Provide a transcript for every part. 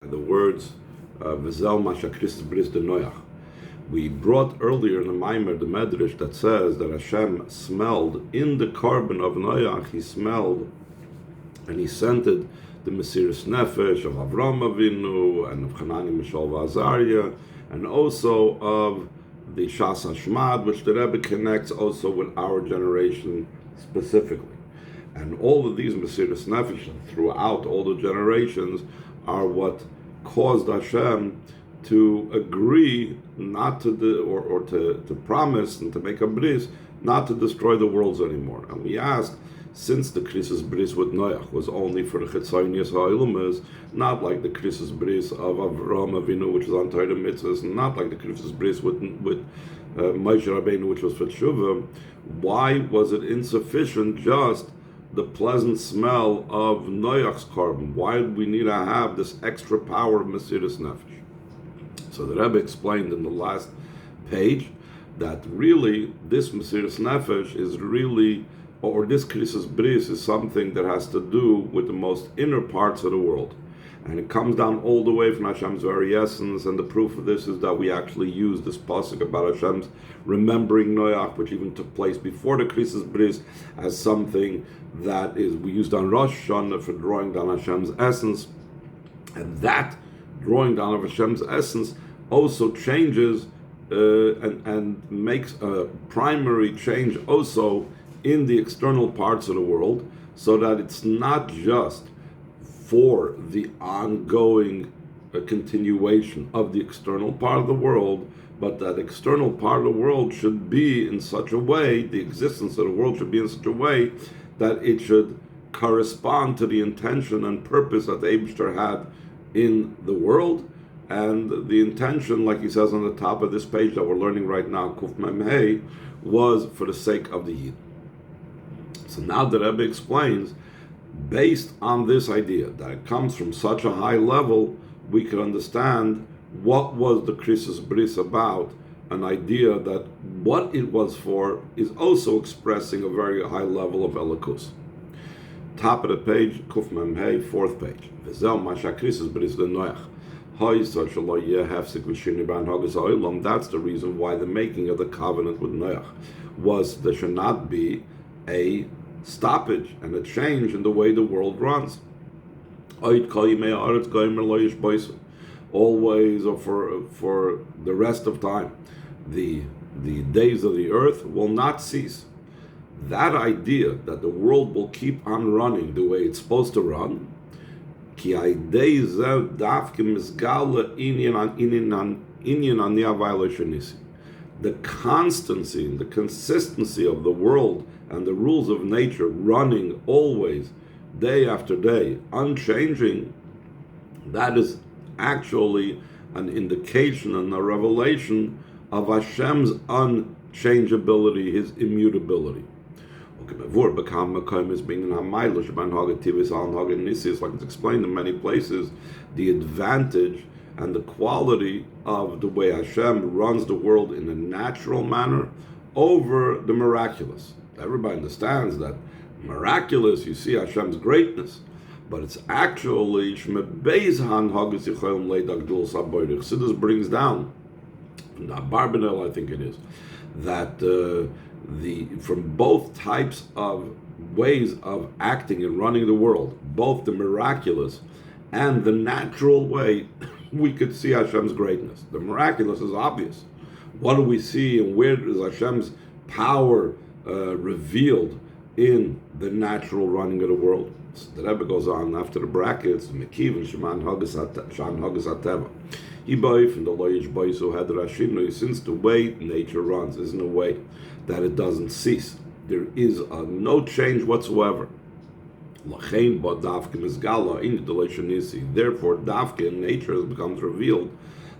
The words V'zel Mashakris Bris de Noach. We brought earlier in the Maamar the Medrash that says that Hashem smelled in the carbon of Noach. He smelled and he scented the Mesiras Nefesh of Avraham Avinu and of Hanani Mishal V'Azariah, and also of the Shas Hashmad, which the Rebbe connects also with our generation specifically. And all of these Mesiras Nefesh throughout all the generations are what caused Hashem to agree not to to promise and to make a bris not to destroy the worlds anymore. And we asked, since the Krisis bris with Noach was only for the Chetzonius Ha'ilumas, not like the Krisis bris of Avraham Avinu, which was on Torah Mitzvahs, and not like the Krisis bris with Moshe Rabbeinu, which was for Tshuva, why was it insufficient just the pleasant smell of Noach's carbon? Why did we need to have this extra power of Mesiras Nefesh? So the Rebbe explained in the last page that really this Mesiras Nefesh is really, or this Krisis Bris is something that has to do with the most inner parts of the world. And it comes down all the way from Hashem's very essence, and the proof of this is that we actually use this pasuk about Hashem's remembering Noach, which even took place before the Krisis Bris, as something that is we used on Rosh Hashanah for drawing down Hashem's essence, and that drawing down of Hashem's essence also changes and makes a primary change also in the external parts of the world, so that it's not just for the ongoing continuation of the external part of the world, but that external part of the world should be in such a way, the existence of the world should be in such a way that it should correspond to the intention and purpose that the Eibishter had in the world. And the intention, like he says on the top of this page that we're learning right now, Kuf Mem Hey, was for the sake of the Yid. So now the Rebbe explains, based on this idea that it comes from such a high level, we can understand what was the Krisis Bris about, an idea that what it was for is also expressing a very high level of Elokus. Top of the page, Kuf Mem Hey, fourth page. V'zel Masha Krisis Bris de Noach. That's the reason why the making of the covenant with Noach was there should not be a stoppage and a change in the way the world runs. Always, or for the rest of time, the days of the earth will not cease. That idea that the world will keep on running the way it's supposed to run, the constancy and the consistency of the world and the rules of nature running always, day after day, unchanging, that is actually an indication and a revelation of Hashem's unchangeability, His immutability. Like it's explained in many places, the advantage and the quality of the way Hashem runs the world in a natural manner over the miraculous. Everybody understands that miraculous, you see Hashem's greatness, but it's actually Chassidus brings down from the Barbanel, I think it is, that from both types of ways of acting and running the world, both the miraculous and the natural way, we could see Hashem's greatness. The miraculous is obvious. What do we see, and where is Hashem's power revealed in the natural running of the world? So the Rebbe goes on after the brackets, Mekiv and Shan Hagas Ateva. Since the way nature runs isn't a way that it doesn't cease, there is no change whatsoever. Therefore, Dafka in nature becomes revealed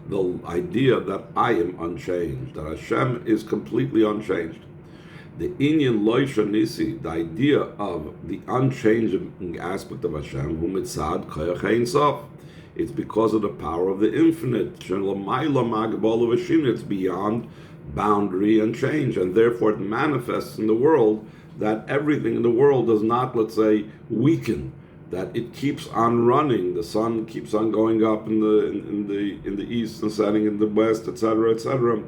the idea that I am unchanged, that Hashem is completely unchanged. The Inyan Loisha Nisi, the idea of the unchanging aspect of Hashem, whom it's sad, it's because of the power of the infinite. It's beyond boundary and change, and therefore it manifests in the world that everything in the world does not, let's say, weaken that it keeps on running. The sun keeps on going up in the east and setting in the west, etc., etc.,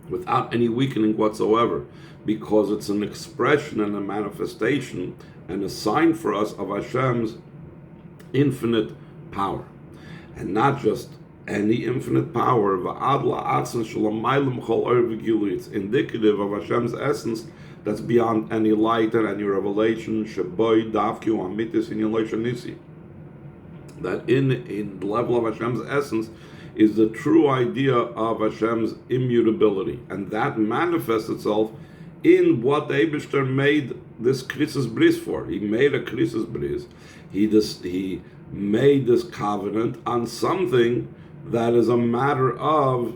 without any weakening whatsoever, because it's an expression and a manifestation and a sign for us of Hashem's infinite power, and not just any infinite power. It's indicative of Hashem's essence that's beyond any light and any revelation. That in the level of Hashem's essence is the true idea of Hashem's immutability, and that manifests itself in what the Eibishter made this krisis bris for. He made a krisis bris. He made this covenant on something that is a matter of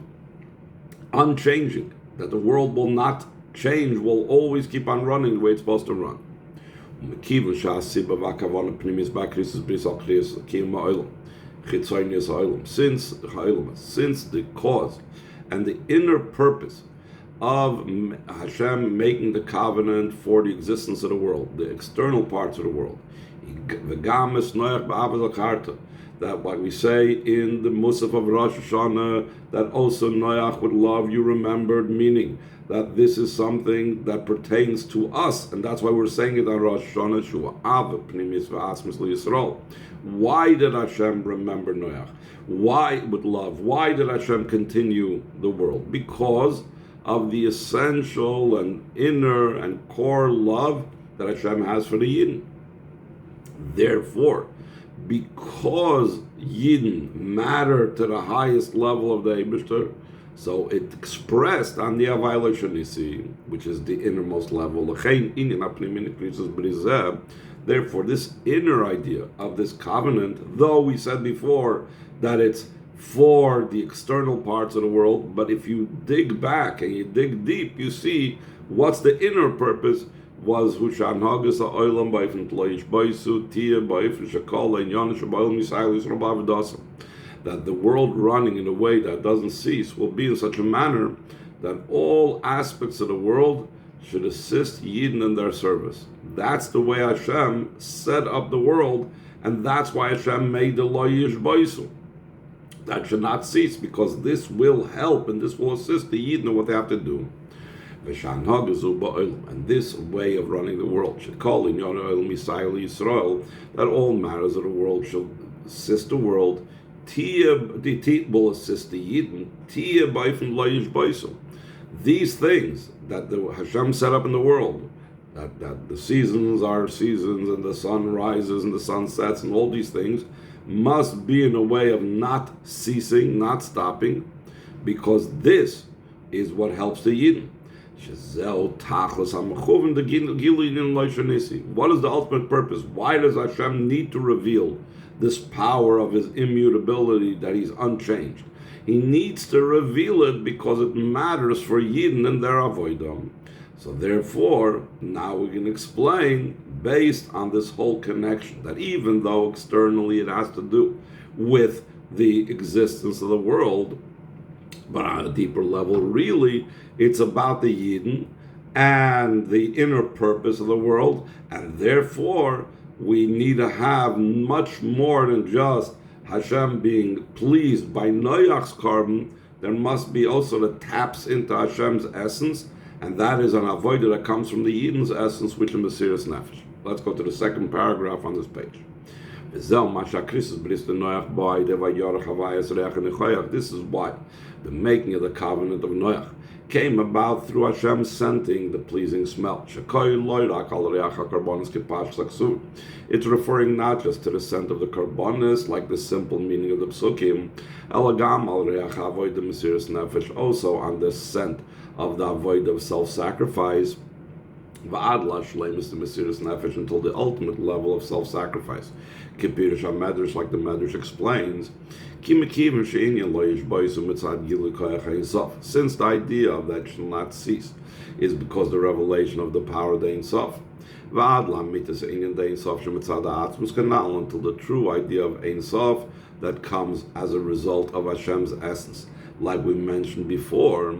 unchanging, that the world will not change, will always keep on running the way it's supposed to run. Since the cause and the inner purpose of Hashem making the covenant for the existence of the world, the external parts of the world, that like we say in the Musaf of Rosh Hashanah, that also Noach would love you remembered, meaning that this is something that pertains to us, and that's why we're saying it on Rosh Hashanah, Yisrael. Why did Hashem remember Noach? Why with love? Why did Hashem continue the world? Because of the essential and inner and core love that Hashem has for the Yidden. Therefore, because Yidden matter to the highest level of the Eibishter, so it expressed on the Havayla Shanisi, which is the innermost level. Therefore, this inner idea of this covenant, though we said before that it's for the external parts of the world, but if you dig back and you dig deep, you see what's the inner purpose was Hushan Hagas Oilam Baifin Tloish Baisu Tia Baifin Shakala and Yanish Bail Misailis Rabavadasam. That the world running in a way that doesn't cease will be in such a manner that all aspects of the world should assist Yidden in their service. That's the way Hashem set up the world, and that's why Hashem made the Loyish Baisu. That should not cease, because this will help and this will assist the Yidden in what they have to do. And this way of running the world should call in Yisrael, that all matters of the world shall assist the world. Will assist the Yidden. These things that the Hashem set up in the world, that the seasons are seasons and the sun rises and the sun sets and all these things, must be in a way of not ceasing, not stopping, because this is what helps the Yidden. What is the ultimate purpose? Why does Hashem need to reveal this power of his immutability, that he's unchanged? He needs to reveal it because it matters for Yidden and their avodah. So therefore, now we can explain based on this whole connection that even though externally it has to do with the existence of the world, but on a deeper level, really, it's about the Yidden and the inner purpose of the world, and therefore we need to have much more than just Hashem being pleased by Noach's carbon. There must be also that taps into Hashem's essence, and that is an avodah that comes from the Yidden's essence, which is Mesiras Nefesh. Let's go to the second paragraph on this page. This is why the making of the covenant of Noach came about through Hashem scenting the pleasing smell. It's referring not just to the scent of the karbonis, like the simple meaning of the psukim, also on the scent of the avodah of self-sacrifice, until the ultimate level of self-sacrifice. Like the Medrash explains, since the idea of that shall not cease is because the revelation of the power of the Ein Sof, until the true idea of Ein Sof that comes as a result of Hashem's essence. Like we mentioned before,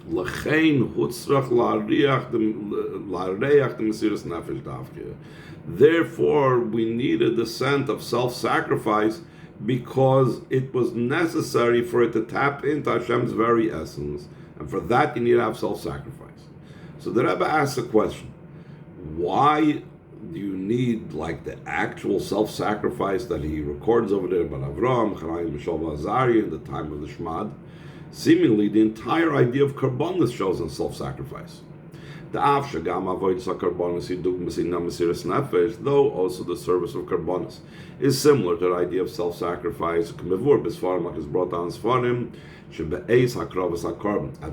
L'chein hutzrach la'areach the mesiras nefesh davke. Therefore, we needed the scent of self-sacrifice because it was necessary for it to tap into Hashem's very essence, and for that you need to have self-sacrifice. So the Rebbe asks a question: why do you need like the actual self-sacrifice that he records over there about Avram, Chanai, Mishal, Azariah in the time of the Shmad? Seemingly, the entire idea of karbonos shows in self-sacrifice. Though also the service of karbonos is similar to the idea of self-sacrifice. At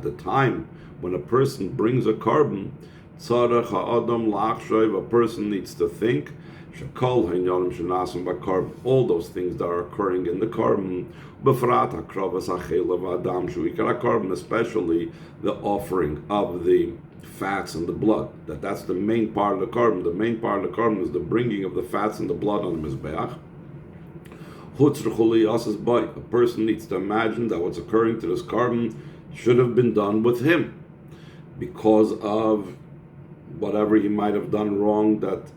the time when a person brings a carbon, a person needs to think all those things that are occurring in the carbon, especially the offering of the fats and the blood. That's the main part of the carbon. The main part of the carbon is the bringing of the fats and the blood on the mizbeach. A person needs to imagine that what's occurring to this carbon should have been done with him because of whatever he might have done wrong that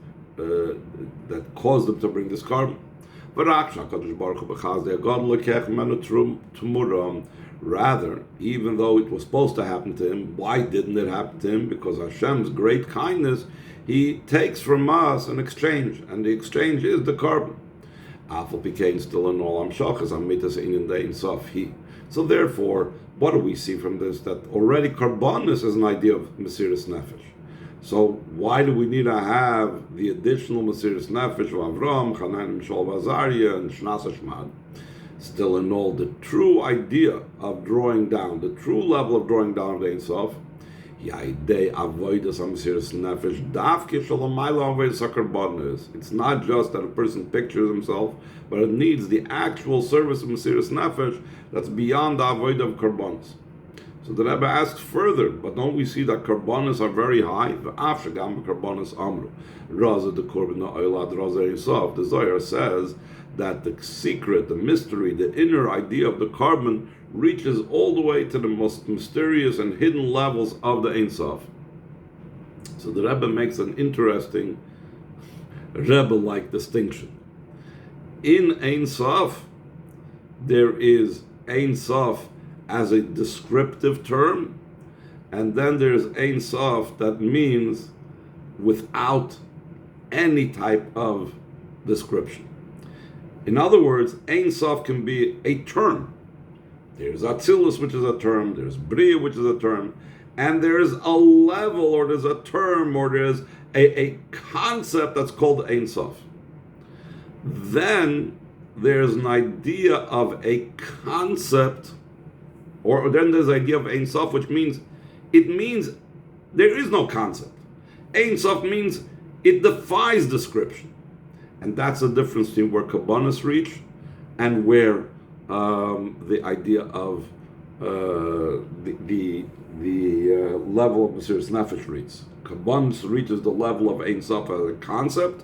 caused him to bring this carbon. Rather, even though it was supposed to happen to him, why didn't it happen to him? Because Hashem's great kindness, He takes from us an exchange, and the exchange is the carbon. Still in all So therefore, what do we see from this? That already karbonos is an idea of mesiras nefesh. So why do we need to have the additional mesiras nefesh of Avram, Hanan, Mishal, Azariah, and Shnas Hashmad? Still in all, the true idea of drawing down, the true level of drawing down of the Ein Sof, it's not just that a person pictures himself, but it needs the actual service of mesiras nefesh that's beyond the avoid of karbonos. So the Rebbe asks further, but don't we see that karbonos are very high? The Zohar says that the secret, the mystery, the inner idea of the carbon reaches all the way to the most mysterious and hidden levels of the Ein Sof. So the Rebbe makes an interesting Rebbe-like distinction. In Ein Sof, there is Ein Sof as a descriptive term, and then there's Ein Sof that means without any type of description. In other words, Ein Sof can be a term. There's Atzilus, which is a term, there's Bria, which is a term, and there's a level, or there's a term, or there's a concept that's called Ein Sof. Then there's an idea of a concept, or then there's the idea of Ein Sof, which means, it means there is no concept. Ein Sof means it defies description. And that's the difference between where Kabbanis reach and where the idea of the level of Mesiras Nefesh reaches. Kabbanis reaches the level of Ein Sof as a concept,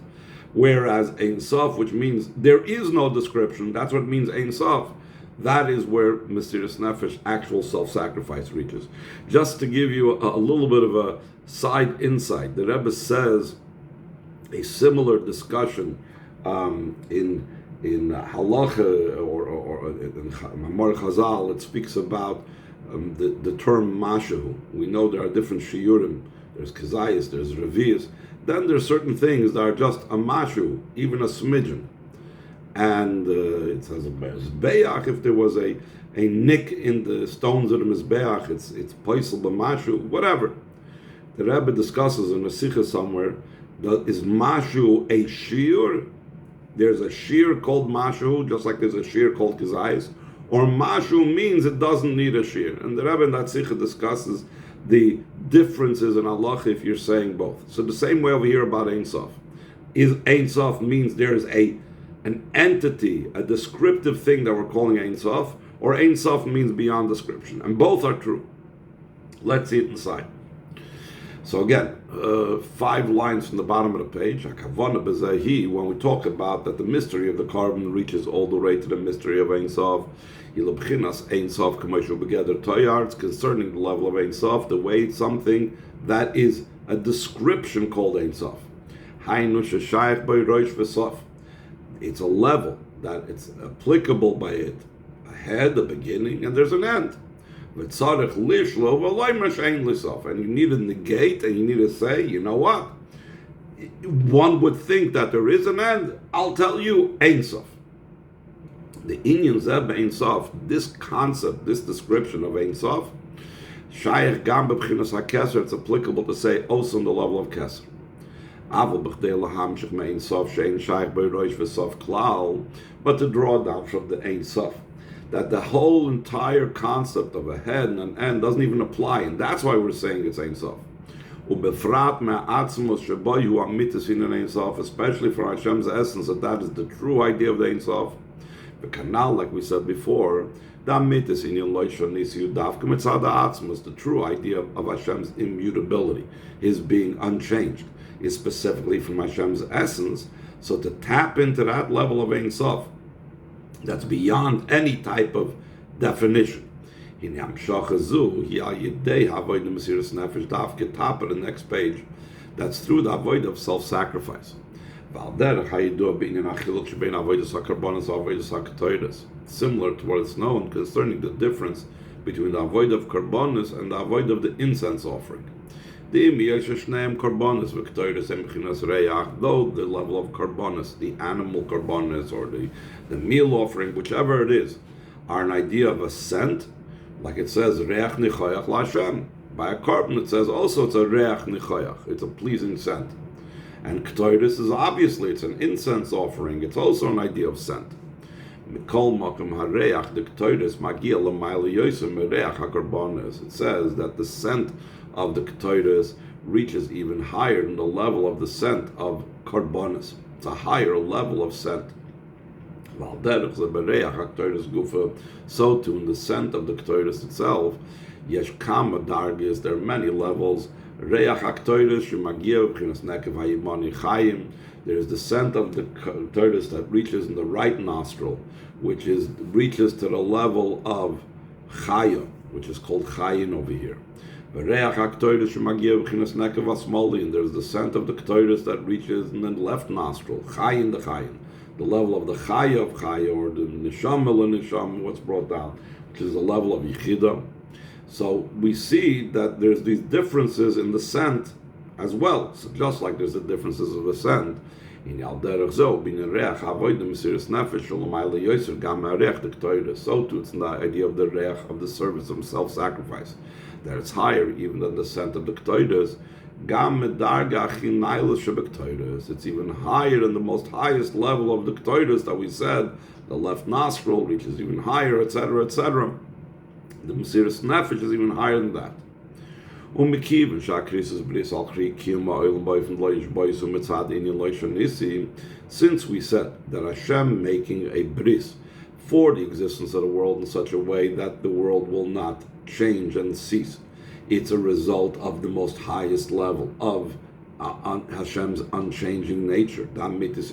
whereas Ein Sof, which means there is no description, that's what it means Ein Sof. That is where Mesiras Nefesh, actual self-sacrifice, reaches. Just to give you a little bit of a side insight, the Rebbe says a similar discussion in Halacha or in Maamar Chazal. It speaks about the term Mashu. We know there are different shiurim. There's Kazayas, there's Revius. Then there's certain things that are just a Mashu, even a smidgen. And it says a Mizbeach, if there was a nick in the stones of the Mizbeach, it's Paisel B'Mashu, whatever. The Rebbe discusses in a Sikha somewhere, is Mashu a shiur? There's a shiur called Mashu, just like there's a shiur called Kizayis. Or Mashu means it doesn't need a shiur. And the Rebbe in that Sikha discusses the differences in Allah if you're saying both. So the same way over here about Ein Sof. Is Ein Sof means there is an entity, a descriptive thing that we're calling Ein Sof, or Ein Sof means beyond description. And both are true. Let's see it inside. So again, 5 lines from the bottom of the page. When we talk about that the mystery of the carbon reaches all the way to the mystery of Ein Sof, it's concerning the level of Ein Sof, the way it's something that is a description called Ein Sof. It's a level that it's applicable by it, a head, a beginning, and there's an end. And you need to negate, and you need to say, you know what? One would think that there is an end. I'll tell you, Ein Sof. The Inyan Zeb Ein Sof, this concept, this description of Ein Sof, Shayach Gam B'Bchinas HaKeser, it's applicable to say also on the level of Keser. But to draw down from the Ein Sof, that the whole entire concept of a head and an end doesn't even apply, and that's why we're saying it's Ein Sof. Especially for Hashem's essence, that is the true idea of the Ein Sof. The canal, like we said before, the true idea of Hashem's immutability, His being unchanged, is specifically from Hashem's essence. So to tap into that level of Ein Sof, that's beyond any type of definition. In the next page, that's through the avoid of self-sacrifice. Similar to what is known concerning the difference between the avoid of karbonis and the avoid of the incense offering. Though the level of karbonis, the animal karbonis or the meal offering, whichever it is, are an idea of a scent, like it says reach nichoyach l'Hashem. By a carbon it says also it's a reach nichoyach, it's a pleasing scent. And Ktoiris is obviously, it's an incense offering, it's also an idea of scent. Mikol makom hareach the Ktoiris magia l'mayla yosem mereach hakarbonis. It says that the scent of the Ktoiris reaches even higher than the level of the scent of karbonis. It's a higher level of scent. So too in the scent of the Ktoiris itself, yesh kama dargis, there are many levels. Reach HaKtoiris shemagia b'chinas nekev hayimani chayim. There is the scent of the Ktoiris that reaches in the right nostril, which reaches to the level of chaya, which is called chayin over here. Reach HaKtoiris shemagia b'chinas nekev hasmoli, and there's the scent of the Ktoiris that reaches in the left nostril, chayin the chayin, the level of the chaya of chaya, or the neshama l'neshama, what's brought down, which is the level of yichida. So we see that there's these differences in the scent as well. So just like there's the differences of the scent, in so too it's in the idea of the reach of the service of self-sacrifice, that it's higher even than the scent of the Ktoiris. It's even higher than the most highest level of the Ktoiris that we said, the left nostril reaches even higher, etc., etc. The Mesiras Nefesh is even higher than that. Since we said that Hashem making a bris for the existence of the world in such a way that the world will not change and cease, it's a result of the most highest level of Hashem's unchanging nature. Because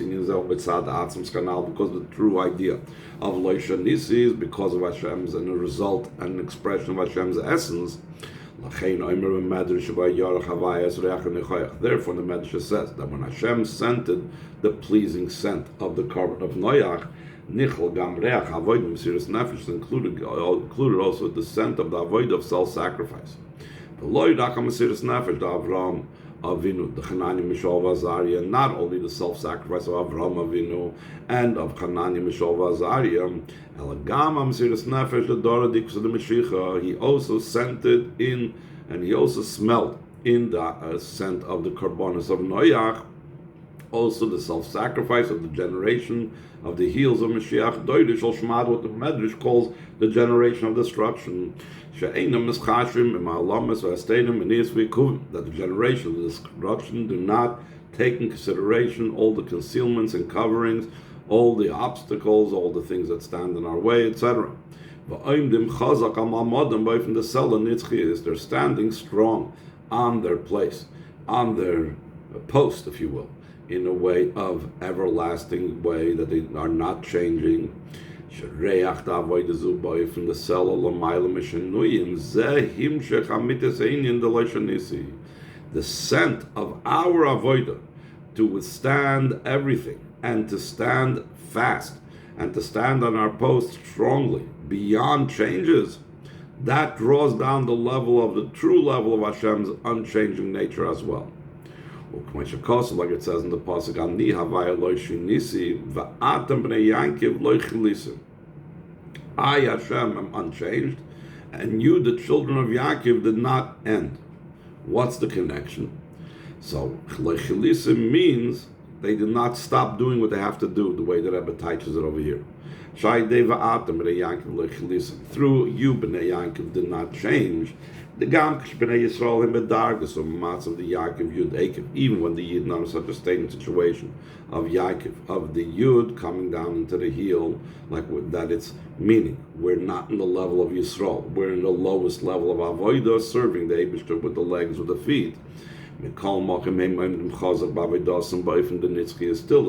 the true idea of Loisha Nisi is because of Hashem's and a result and an expression of Hashem's essence. Therefore, the Medrash says that when Hashem scented the pleasing scent of the carbon of Noach, included also the scent of the avoid of self-sacrifice. Avinu, the Chanani Mishal Vazaria, not only the self-sacrifice of Avraham Avinu and of Chanani Mishal Vazaria, Elagama Mesiras Nefesh the Dora Dikus of the Mashiach, he also scented in, and he also smelled in the scent of the Karbonis of Noach, also the self-sacrifice of the generation of the heels of Mashiach, Doidish al Shmad, what the Medrash calls the generation of destruction. That the generation of destruction do not take in consideration all the concealments and coverings, all the obstacles, all the things that stand in our way, etc. They're standing strong on their place, on their post, if you will, in a way of everlasting way that they are not changing. From the the scent of our avodah to withstand everything and to stand fast and to stand on our post strongly beyond changes, that draws down the level of the true level of Hashem's unchanging nature as well. Like it says in the pasuk, "Ani havaya lo shinisi va'atem bnei Yankiv lo chilisim." I, Hashem, am unchanged, and you, the children of Yaakov, did not end. What's the connection? So, lo chilisim means they did not stop doing what they have to do, the way the Rebbe teaches it over here. Through you, Bnei Yaakov did not change. The Gam Bnei Yisrael in Bedargas of Matz of the Yaakov Yud Ekev, even when the Yid are in such a state and situation of Yaakov, of the Yud coming down into the heel, like that it's meaning. We're not in the level of Yisrael. We're in the lowest level of Avodah, serving the Eibishter with the legs, with the feet. Still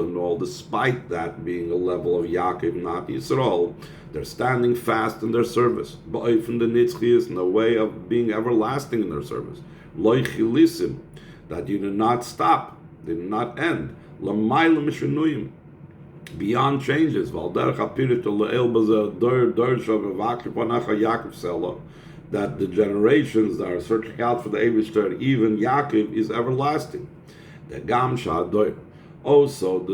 and all, despite that being a level of Yaakov, not Yisrael, they're standing fast in their service. In the way of being everlasting in their service. That you did not stop, did not end. Beyond changes. That the generations that are searching out for the Eivishter, even Yaakov, is everlasting. The Gamsha Doir. Also,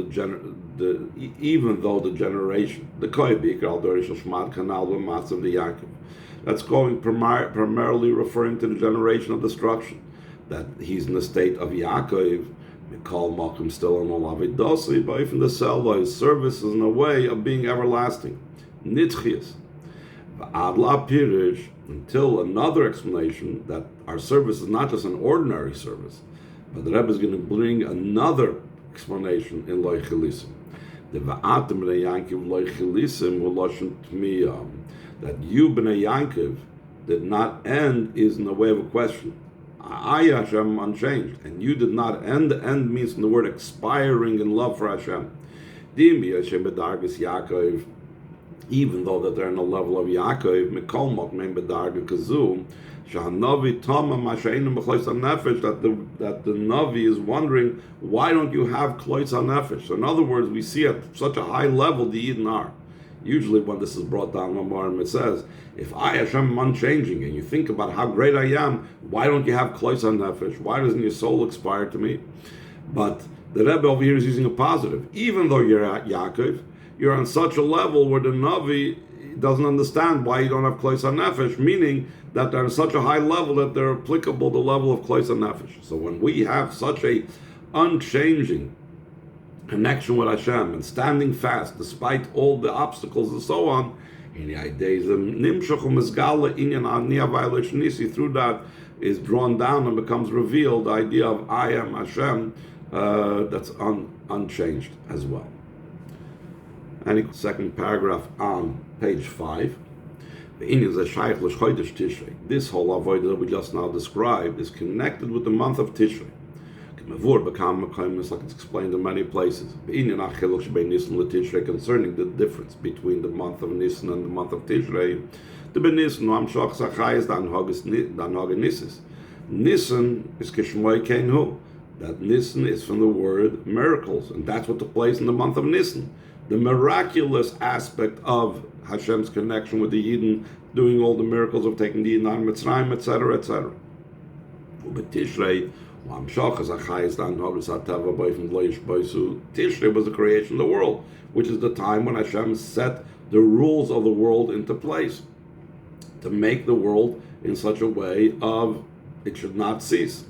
even though the generation, the Koibik, Al Doir Shashmat Kanal Matz of the Yaakov, that's going primarily referring to the generation of destruction. That he's in the state of Yaakov, Mikal Malkum still in Olavidosi, but even the Selva, his service is in a way of being everlasting. Nitchias. Adla Pirish, until another explanation that our service is not just an ordinary service, but the Rebbe is going to bring another explanation in Lo Chilisim. The Va'atem Bnei Yankiv Lo Chilisim Uloshen Tmiyah, that you Bnei Yankiv did not end is in the way of a question. I Hashem unchanged, and you did not end. The end means in the word expiring in love for Hashem. Dimi Hashem B'dargas Yaakov. Even though that they're in the level of Yaakov, Mikol Mokmein B'darga Kazu, Shahanavi Tama Mashainim B'chlois HaNefesh, that the Navi is wondering, why don't you have Klois HaNefesh? So in other words, we see at such a high level the Yidden are. Usually when this is brought down, Maamar, it says, if I, Hashem, am unchanging, and you think about how great I am, why don't you have Klois HaNefesh? Why doesn't your soul expire to me? But the Rebbe over here is using a positive. Even though you're at Yaakov, you're on such a level where the Navi doesn't understand why you don't have Klois HaNefesh, meaning that they're on such a high level that they're applicable to the level of Klois HaNefesh. So when we have such a unchanging connection with Hashem and standing fast despite all the obstacles and so on, through that is drawn down and becomes revealed the idea of I am Hashem, that's unchanged as well. And second paragraph on page 5. This whole avodah that we just now described is connected with the month of Tishrei. Like it's explained in many places. Concerning the difference between the month of Nisan and the month of Tishrei. Nisan is Kishmoy Kenhu. That Nisan is from the word miracles, and that's what took place in the month of Nisan. The miraculous aspect of Hashem's connection with the Yidden, doing all the miracles of taking the Yidden out of Mitzrayim, etc., etc. Tishrei was the creation of the world, which is the time when Hashem set the rules of the world into place to make the world in such a way of it should not cease.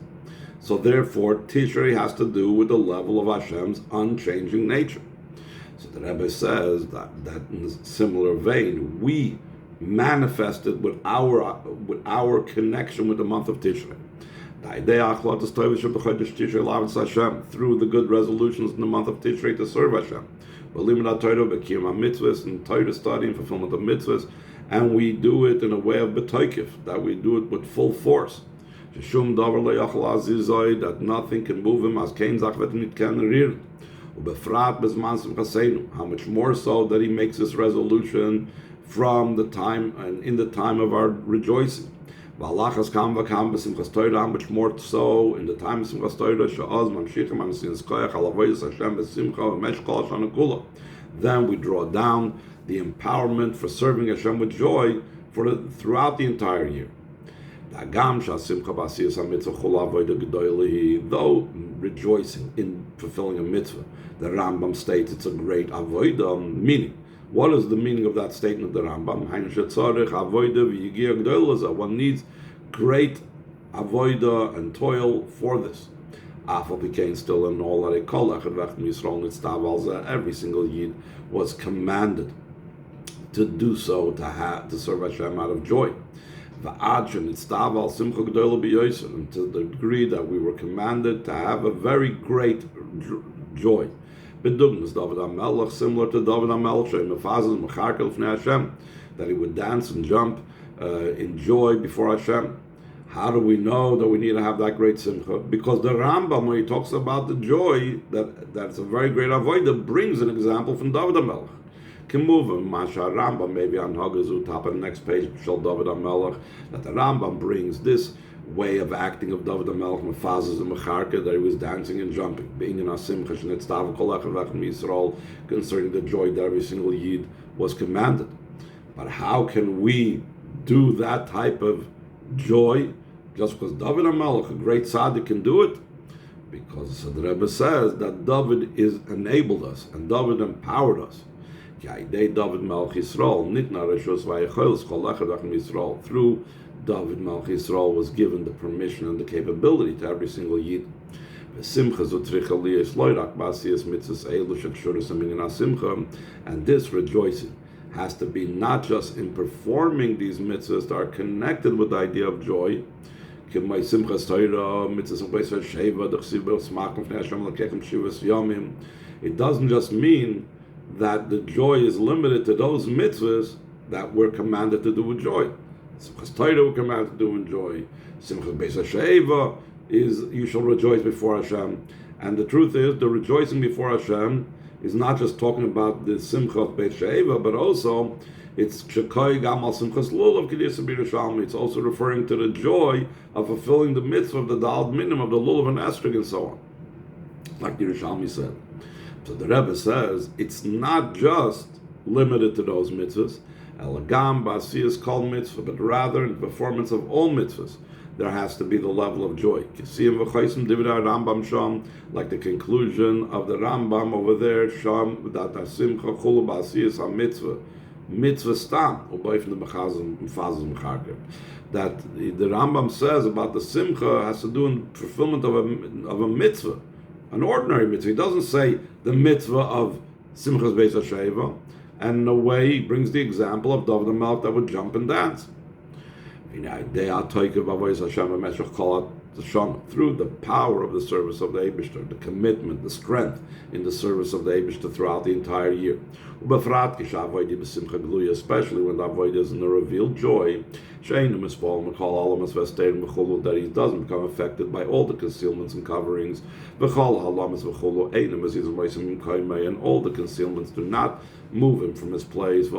So therefore, Tishrei has to do with the level of Hashem's unchanging nature. So the Rebbe says that in a similar vein, we manifested with our connection with the month of Tishrei. Through the good resolutions in the month of Tishrei to serve Hashem. And Torah study and fulfillment of mitzvahs, and we do it in a way of betoikif, that we do it with full force. that nothing can move him, as kein Sach wird nicht kennen rühren. How much more so that he makes this resolution from the time and in the time of our rejoicing. How much more so in the time of Simchas Torah, then we draw down the empowerment for serving Hashem with joy throughout the entire year. Though rejoicing in fulfilling a mitzvah, the Rambam states it's a great avodah, meaning, what is the meaning of that statement, the Rambam? One needs great avodah and toil for this. Still in all every single Yid was commanded to do so, to serve Hashem out of joy. And to the degree that we were commanded to have a very great joy. Similar to David HaMelech, that he would dance and jump in joy before Hashem. How do we know that we need to have that great simcha? Because the Rambam, when he talks about the joy, that's a very great avodah, brings an example from David HaMelech. Masha Rambam, maybe on Hagazu, top of the next page, Shal David HaMelech, that the Rambam brings this way of acting of David HaMelech, Mefazes and Mecharka, that he was dancing and jumping, being in Asimcha, Shnetzav, Kol Echad V'Echad Yisrael, concerning the joy that every single Yid was commanded. But how can we do that type of joy just because David HaMelech, a great tzaddik, can do it? Because the Rebbe says that David enabled us, and David empowered us. Through David Melch Yisrael was given the permission and the capability to every single Yid. And this rejoicing has to be not just in performing these mitzvahs that are connected with the idea of joy. It doesn't just mean that the joy is limited to those mitzvahs that we're commanded to do with joy. Simchas Torah we're commanded to do with joy. Simchas Beis HaSheva is you shall rejoice before Hashem. And the truth is, the rejoicing before Hashem is not just talking about the Simcha of Beis HaSheva, but also it's Shekoi Gamal Simchas Lulav Kedisa B'Yerushalmi. It's also referring to the joy of fulfilling the mitzvah of the Dal Minim, of the Lulav and Esrog and so on. Like Yerushalmi said. So the Rebbe says it's not just limited to those mitzvahs, Elagam Ba'asiyas Kol Mitzvah, but rather in the performance of all mitzvahs, there has to be the level of joy. Like the conclusion of the Rambam over there, Sham that Simcha Chulu Ba'asiyas HaMitzvah, Mitzvah Stam, that the Rambam says about the Simcha has to do in fulfillment of a mitzvah. An ordinary mitzvah. He doesn't say the mitzvah of Simchas Beis HaSheva, and in a way he brings the example of David HaMelech that would jump and dance. Through the power of the service of the Eibishter, the commitment, the strength in the service of the Eibishter throughout the entire year. Especially when the avodah is in a revealed joy, that he doesn't become affected by all the concealments and coverings, and all the concealments do not move him from his place.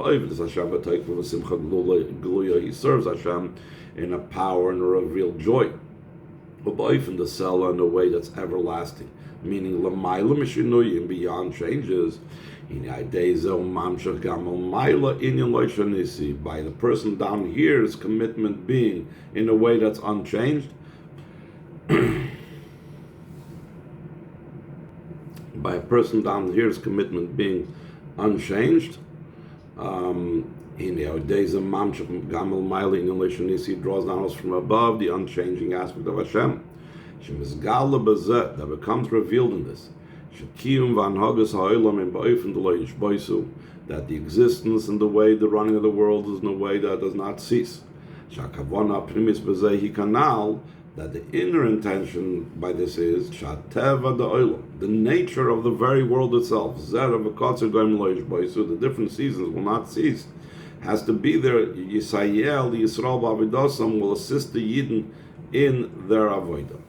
He serves Hashem in a power and a revealed joy. In the cell in a way that's everlasting, meaning beyond changes. By the person down here's commitment being in a way that's unchanged. By a person down here's commitment being unchanged. He draws down us from above, the unchanging aspect of Hashem. That becomes revealed in this. That the existence and the way, the running of the world is in a way that does not cease. That the inner intention by this is the nature of the very world itself. The different seasons will not cease. Has to be there. Yisrael will assist the Yidden in their avodah.